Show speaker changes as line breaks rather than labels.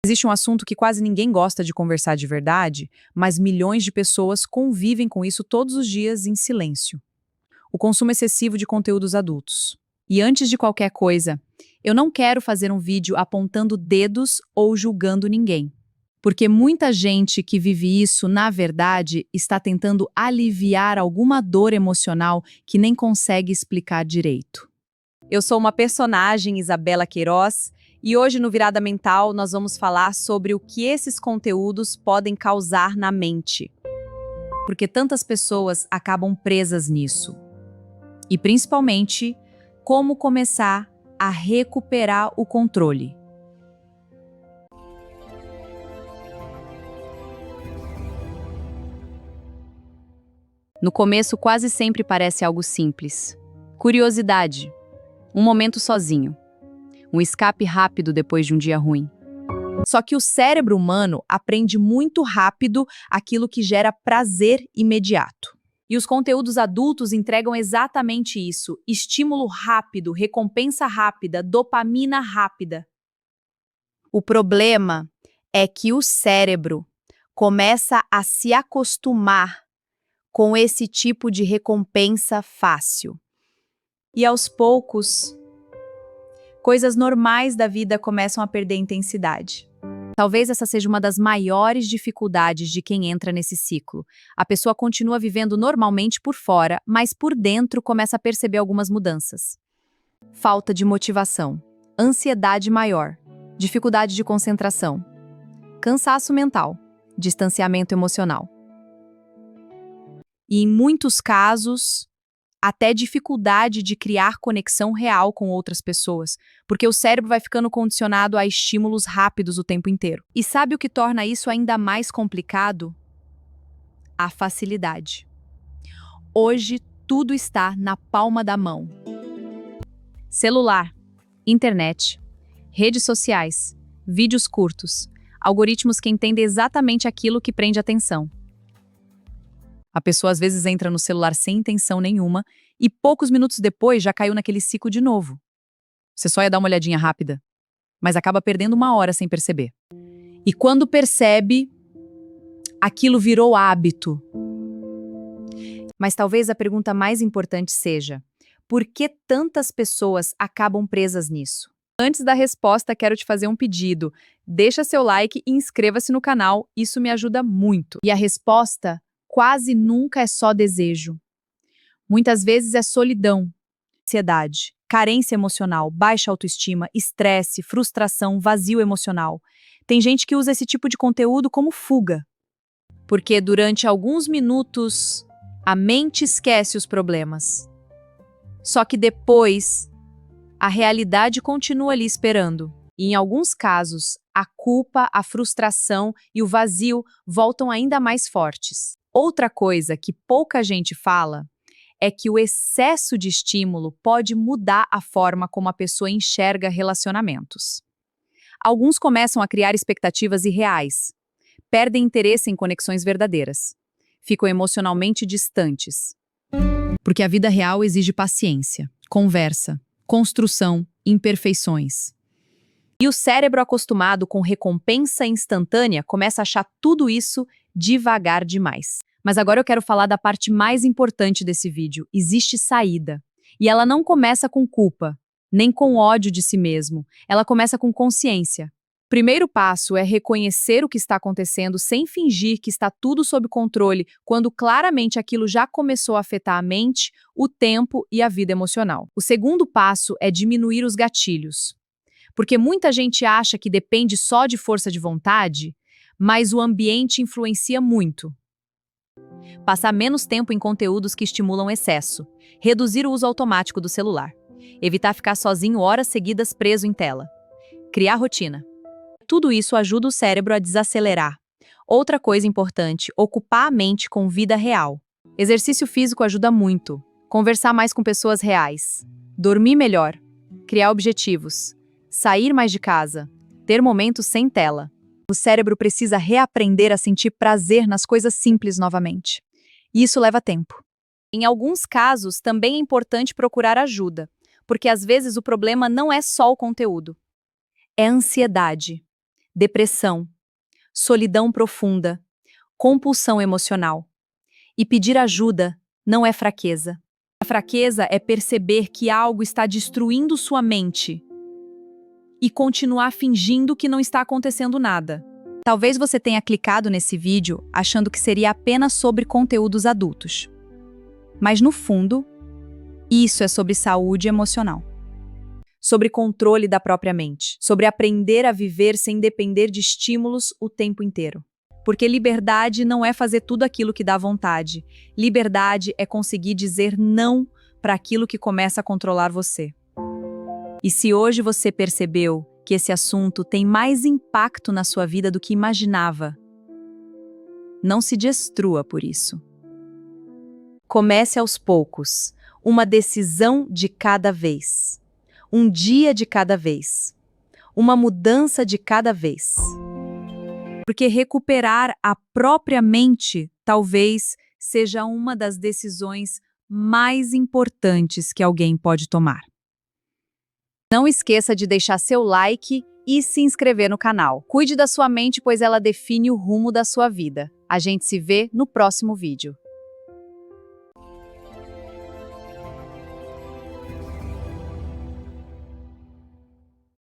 Existe um assunto que quase ninguém gosta de conversar de verdade, mas milhões de pessoas convivem com isso todos os dias em silêncio: o consumo excessivo de conteúdos adultos. E antes de qualquer coisa, eu não quero fazer um vídeo apontando dedos ou julgando ninguém. Porque muita gente que vive isso, na verdade, está tentando aliviar alguma dor emocional que nem consegue explicar direito. Eu sou uma personagem, Isabela Queiroz, e hoje no Virada Mental nós vamos falar sobre o que esses conteúdos podem causar na mente. Porque tantas pessoas acabam presas nisso. E principalmente, como começar a recuperar o controle. No começo, quase sempre parece algo simples. Curiosidade, um momento sozinho, um escape rápido depois de um dia ruim. Só que o cérebro humano aprende muito rápido aquilo que gera prazer imediato. E os conteúdos adultos entregam exatamente isso: estímulo rápido, recompensa rápida, dopamina rápida. O problema é que o cérebro começa a se acostumar com esse tipo de recompensa fácil. E aos poucos, coisas normais da vida começam a perder intensidade. Talvez essa seja uma das maiores dificuldades de quem entra nesse ciclo. A pessoa continua vivendo normalmente por fora, mas por dentro começa a perceber algumas mudanças. Falta de motivação, ansiedade maior, dificuldade de concentração, cansaço mental, distanciamento emocional. E em muitos casos, até dificuldade de criar conexão real com outras pessoas, porque o cérebro vai ficando condicionado a estímulos rápidos o tempo inteiro. E sabe o que torna isso ainda mais complicado? A facilidade. Hoje, tudo está na palma da mão. Celular, internet, redes sociais, vídeos curtos, algoritmos que entendem exatamente aquilo que prende atenção. A pessoa às vezes entra no celular sem intenção nenhuma e poucos minutos depois já caiu naquele ciclo de novo. Você só ia dar uma olhadinha rápida, mas acaba perdendo uma hora sem perceber. E quando percebe, aquilo virou hábito. Mas talvez a pergunta mais importante seja: por que tantas pessoas acabam presas nisso? Antes da resposta, quero te fazer um pedido. Deixa seu like e inscreva-se no canal, isso me ajuda muito. E a resposta quase nunca é só desejo. Muitas vezes é solidão, ansiedade, carência emocional, baixa autoestima, estresse, frustração, vazio emocional. Tem gente que usa esse tipo de conteúdo como fuga, porque durante alguns minutos a mente esquece os problemas. Só que depois a realidade continua ali esperando. E em alguns casos, a culpa, a frustração e o vazio voltam ainda mais fortes. Outra coisa que pouca gente fala é que o excesso de estímulo pode mudar a forma como a pessoa enxerga relacionamentos. Alguns começam a criar expectativas irreais, perdem interesse em conexões verdadeiras, ficam emocionalmente distantes. Porque a vida real exige paciência, conversa, construção, imperfeições. E o cérebro acostumado com recompensa instantânea começa a achar tudo isso devagar demais. Mas agora eu quero falar da parte mais importante desse vídeo. Existe saída. E ela não começa com culpa, nem com ódio de si mesmo. Ela começa com consciência. O primeiro passo é reconhecer o que está acontecendo sem fingir que está tudo sob controle, quando claramente aquilo já começou a afetar a mente, o tempo e a vida emocional. O segundo passo é diminuir os gatilhos. Porque muita gente acha que depende só de força de vontade, mas o ambiente influencia muito. Passar menos tempo em conteúdos que estimulam excesso. Reduzir o uso automático do celular. Evitar ficar sozinho horas seguidas preso em tela. Criar rotina. Tudo isso ajuda o cérebro a desacelerar. Outra coisa importante, ocupar a mente com vida real. Exercício físico ajuda muito. Conversar mais com pessoas reais. Dormir melhor. Criar objetivos. Sair mais de casa. Ter momentos sem tela. O cérebro precisa reaprender a sentir prazer nas coisas simples novamente. E isso leva tempo. Em alguns casos, também é importante procurar ajuda, porque às vezes o problema não é só o conteúdo. É ansiedade, depressão, solidão profunda, compulsão emocional. E pedir ajuda não é fraqueza. A fraqueza é perceber que algo está destruindo sua mente e continuar fingindo que não está acontecendo nada. Talvez você tenha clicado nesse vídeo achando que seria apenas sobre conteúdos adultos. Mas no fundo, isso é sobre saúde emocional. Sobre controle da própria mente. Sobre aprender a viver sem depender de estímulos o tempo inteiro. Porque liberdade não é fazer tudo aquilo que dá vontade. Liberdade é conseguir dizer não para aquilo que começa a controlar você. E se hoje você percebeu que esse assunto tem mais impacto na sua vida do que imaginava, não se destrua por isso. Comece aos poucos, uma decisão de cada vez, um dia de cada vez, uma mudança de cada vez. Porque recuperar a própria mente talvez seja uma das decisões mais importantes que alguém pode tomar. Não esqueça de deixar seu like e se inscrever no canal. Cuide da sua mente, pois ela define o rumo da sua vida. A gente se vê no próximo vídeo.